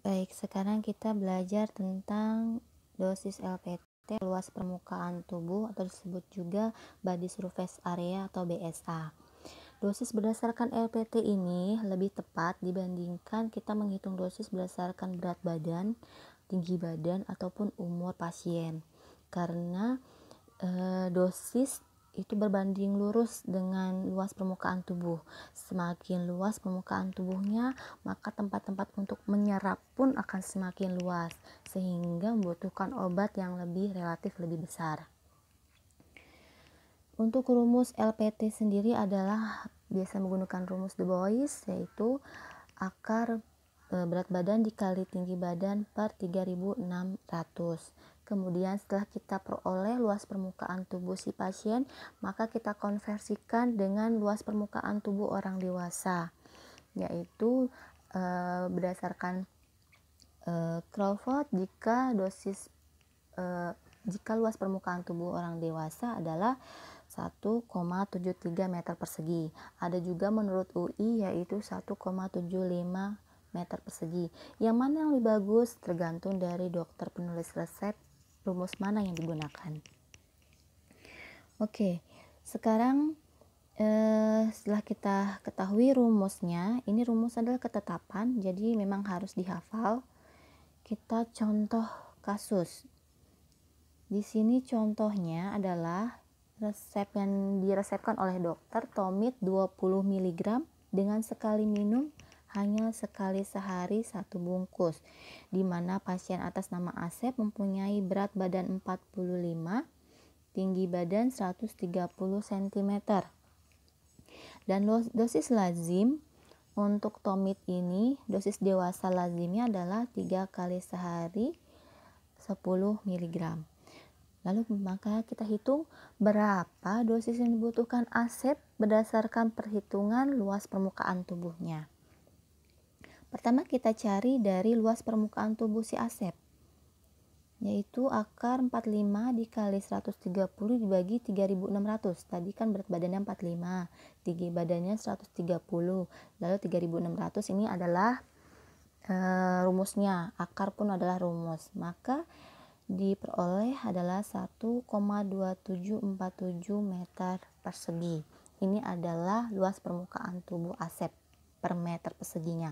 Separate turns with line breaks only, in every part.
Baik, sekarang kita belajar tentang dosis LPT, luas permukaan tubuh atau disebut juga body surface area atau BSA. Dosis berdasarkan LPT ini lebih tepat dibandingkan kita menghitung dosis berdasarkan berat badan, tinggi badan, ataupun umur pasien. Karena dosis itu berbanding lurus dengan luas permukaan tubuh. Semakin luas permukaan tubuhnya, maka tempat-tempat untuk menyerap pun akan semakin luas, sehingga membutuhkan obat yang relatif lebih besar. Untuk rumus LPT sendiri adalah biasa menggunakan rumus De Bois, yaitu akar berat badan dikali tinggi badan per 3600. Kemudian setelah kita peroleh luas permukaan tubuh si pasien, maka kita konversikan dengan luas permukaan tubuh orang dewasa, yaitu berdasarkan Crawford, jika luas permukaan tubuh orang dewasa adalah 1,73 meter persegi. Ada juga menurut UI yaitu 1,75 meter persegi. Yang mana yang lebih bagus tergantung dari dokter penulis resep, rumus mana yang digunakan. Oke, sekarang setelah kita ketahui rumusnya, ini rumus adalah ketetapan, jadi memang harus dihafal. Kita contoh kasus. Di sini contohnya adalah resep yang diresepkan oleh dokter, Tomid 20 mg dengan sekali minum hanya sekali sehari 1 bungkus, di mana pasien atas nama Asep mempunyai berat badan 45, tinggi badan 130 cm. Dan dosis lazim untuk Tomid ini, dosis dewasa lazimnya adalah 3 kali sehari 10 mg. Lalu maka kita hitung berapa dosis yang dibutuhkan Asep berdasarkan perhitungan luas permukaan tubuhnya. Pertama kita cari dari luas permukaan tubuh si Asep, yaitu akar 45 dikali 130 dibagi 3600. Tadi kan berat badannya 45, tinggi badannya 130, lalu 3600 ini adalah rumusnya, akar pun adalah rumus, maka diperoleh adalah 1,2747 meter persegi. Ini adalah luas permukaan tubuh Asep per meter perseginya.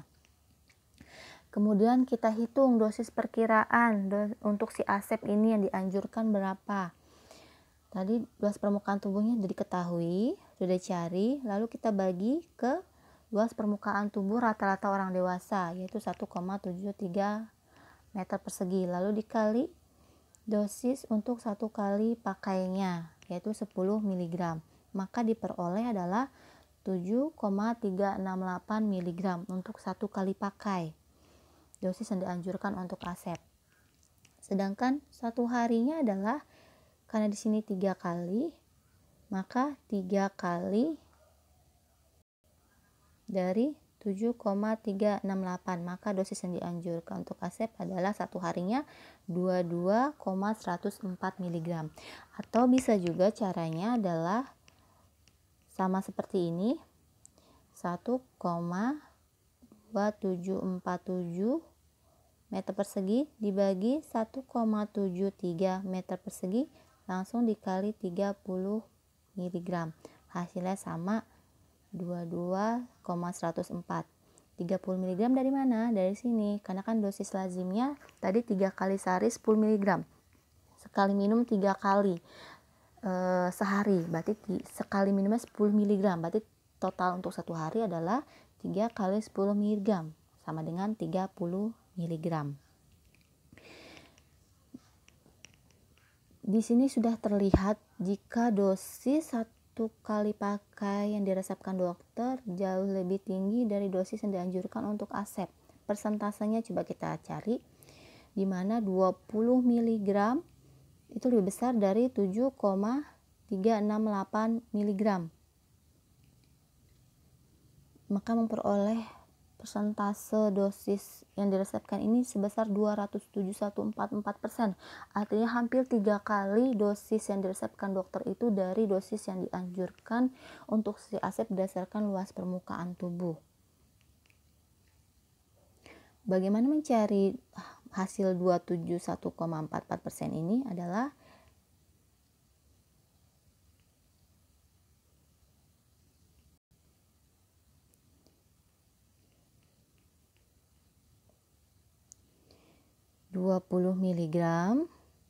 Kemudian kita hitung dosis perkiraan untuk si Asep ini yang dianjurkan berapa. Tadi luas permukaan tubuhnya sudah diketahui, sudah dicari, lalu kita bagi ke luas permukaan tubuh rata-rata orang dewasa, yaitu 1,73 meter persegi, lalu dikali dosis untuk 1 kali pakainya, yaitu 10 mg, maka diperoleh adalah 7,368 mg untuk 1 kali pakai, dosis yang dianjurkan untuk Asep. Sedangkan 1 harinya adalah, karena di sini 3 kali, maka 3 kali dari 7,368, maka dosis yang dianjurkan untuk Asep adalah 1 harinya 22,104 mg. Atau bisa juga caranya adalah sama seperti ini, 1,2747 meter persegi dibagi 1,73 meter persegi, langsung dikali 30 mg, hasilnya sama 22,104. 30 mg dari mana? Dari sini, karena kan dosis lazimnya tadi 3 kali sehari 10 mg, sekali minum 3 kali sehari, berarti sekali minumnya 10 mg, berarti total untuk 1 hari adalah 3 kali 10 mg, sama dengan 30 mg. Di sini sudah terlihat jika dosis 1 kali pakai yang diresepkan dokter jauh lebih tinggi dari dosis yang dianjurkan untuk Asep. Persentasenya coba kita cari, di mana 20 mg itu lebih besar dari 7,368 mg. Maka memperoleh persentase dosis yang diresepkan ini sebesar 207,144%. Artinya hampir 3 kali dosis yang diresepkan dokter itu dari dosis yang dianjurkan untuk si Asep berdasarkan luas permukaan tubuh. Bagaimana mencari hasil 271,44% ini adalah (20 mg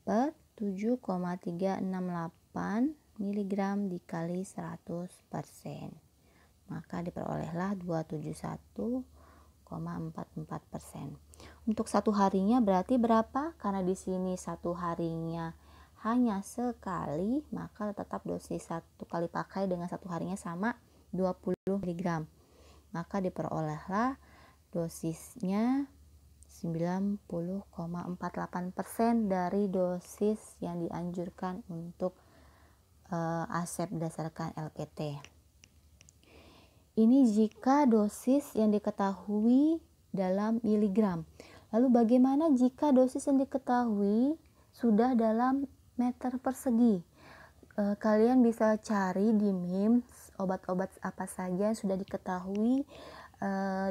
per 7,368 mg dikali 100%. Maka diperolehlah 271,44%. Untuk satu harinya berarti berapa? Karena di sini satu harinya hanya sekali, maka tetap dosis satu kali pakai dengan satu harinya sama 20 mg. Maka diperolehlah dosisnya 90,48% dari dosis yang dianjurkan untuk ASEP berdasarkan LPT. Ini jika dosis yang diketahui dalam miligram. Lalu bagaimana jika dosis yang diketahui sudah dalam meter persegi? Kalian bisa cari di MIMS obat-obat apa saja yang sudah diketahui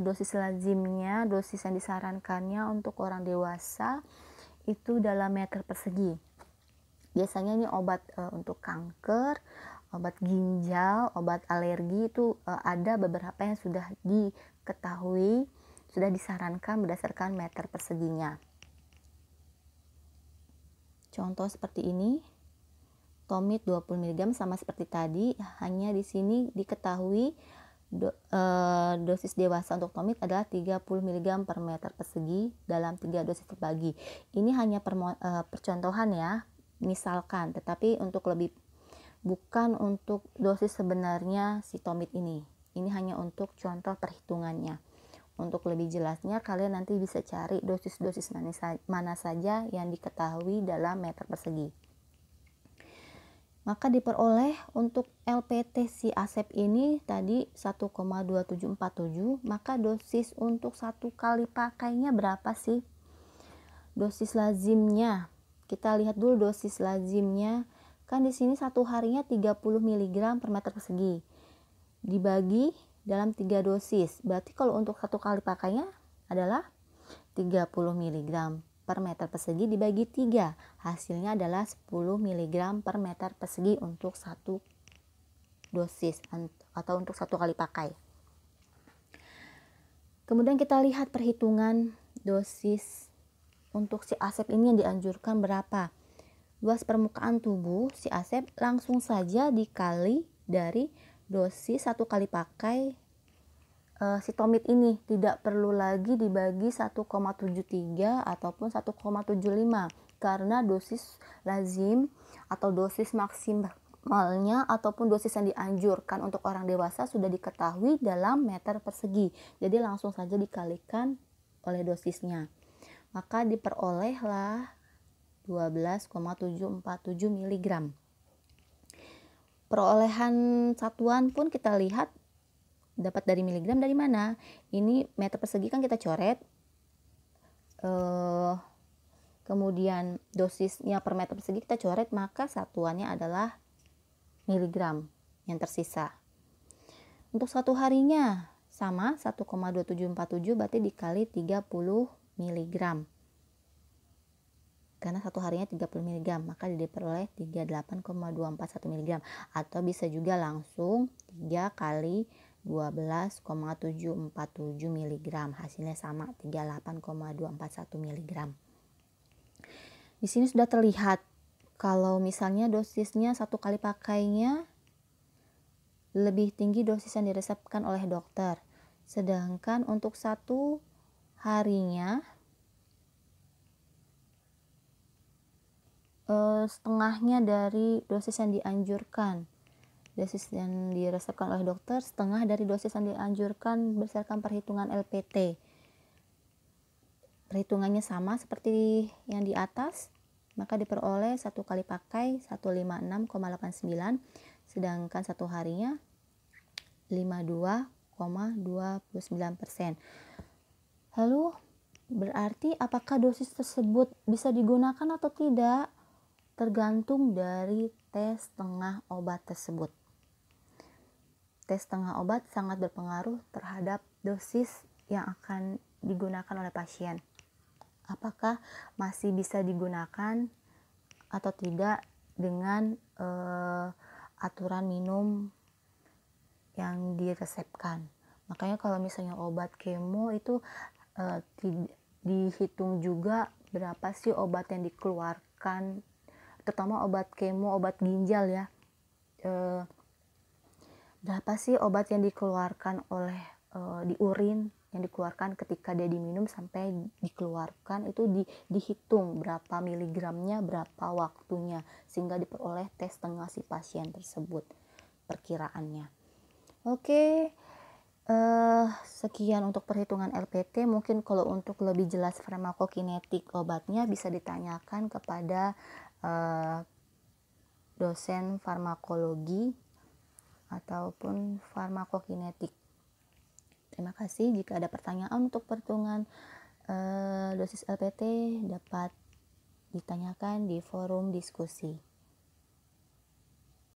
dosis lazimnya, dosis yang disarankannya untuk orang dewasa itu dalam meter persegi. Biasanya ini obat untuk kanker, obat ginjal, obat alergi itu ada beberapa yang sudah diketahui, sudah disarankan berdasarkan meter perseginya. Contoh seperti ini. Tomid 20 mg sama seperti tadi, hanya di sini diketahui dosis dewasa untuk tomid adalah 30 mg per meter persegi dalam 3 dosis terbagi. Ini hanya percontohan ya, misalkan, tetapi untuk lebih bukan untuk dosis sebenarnya si tomid ini. Ini hanya untuk contoh perhitungannya. Untuk lebih jelasnya kalian nanti bisa cari dosis-dosis mana saja yang diketahui dalam meter persegi. Maka diperoleh untuk LPT si ASEP ini tadi 1,2747, maka dosis untuk satu kali pakainya berapa sih? Dosis lazimnya, kita lihat dulu dosis lazimnya. Kan di sini satu harinya 30 mg per meter persegi. Dibagi dalam 3 dosis. Berarti kalau untuk satu kali pakainya adalah 30 mg per meter persegi dibagi 3, hasilnya adalah 10 mg per meter persegi untuk satu dosis atau untuk satu kali pakai. Kemudian kita lihat perhitungan dosis untuk si ASEP ini yang dianjurkan berapa. Luas permukaan tubuh si ASEP langsung saja dikali dari dosis satu kali pakai si tomid ini, tidak perlu lagi dibagi 1,73 ataupun 1,75 karena dosis lazim atau dosis maksimalnya ataupun dosis yang dianjurkan untuk orang dewasa sudah diketahui dalam meter persegi. Jadi langsung saja dikalikan oleh dosisnya. Maka diperolehlah 12,747 mg. Perolehan satuan pun kita lihat dapat dari miligram dari mana? Ini meter persegi kan kita coret. Kemudian dosisnya per meter persegi kita coret, maka satuannya adalah miligram yang tersisa. Untuk satu harinya sama 1,2747 berarti dikali 30 mg. Karena satu harinya 30 mg, maka diperoleh 38,241 mg. Atau bisa juga langsung 3 kali 12,747 mg, hasilnya sama 38,241 mg. Di sini sudah terlihat kalau misalnya dosisnya satu kali pakainya lebih tinggi dosis yang diresepkan oleh dokter, sedangkan untuk satu harinya setengahnya dari dosis yang dianjurkan. Dosis yang diresepkan oleh dokter setengah dari dosis yang dianjurkan berdasarkan perhitungan LPT. Perhitungannya sama seperti yang di atas, maka diperoleh satu kali pakai 156,89, sedangkan satu harinya 52,29%. Lalu berarti apakah dosis tersebut bisa digunakan atau tidak? Tergantung dari tes tengah obat tersebut. Tes tengah obat sangat berpengaruh terhadap dosis yang akan digunakan oleh pasien. Apakah masih bisa digunakan atau tidak dengan aturan minum yang diresepkan. Makanya kalau misalnya obat kemo itu dihitung juga berapa sih obat yang dikeluarkan, terutama obat kemo, obat ginjal ya. Berapa sih obat yang dikeluarkan oleh di urin yang dikeluarkan ketika dia diminum sampai dikeluarkan, itu dihitung berapa miligramnya, berapa waktunya, sehingga diperoleh tes tengah si pasien tersebut perkiraannya. Oke, sekian untuk perhitungan LPT. Mungkin kalau untuk lebih jelas farmakokinetik obatnya bisa ditanyakan kepada dosen farmakologi ataupun farmakokinetik. Terima kasih. Jika ada pertanyaan untuk perhitungan dosis LPT dapat ditanyakan di forum diskusi.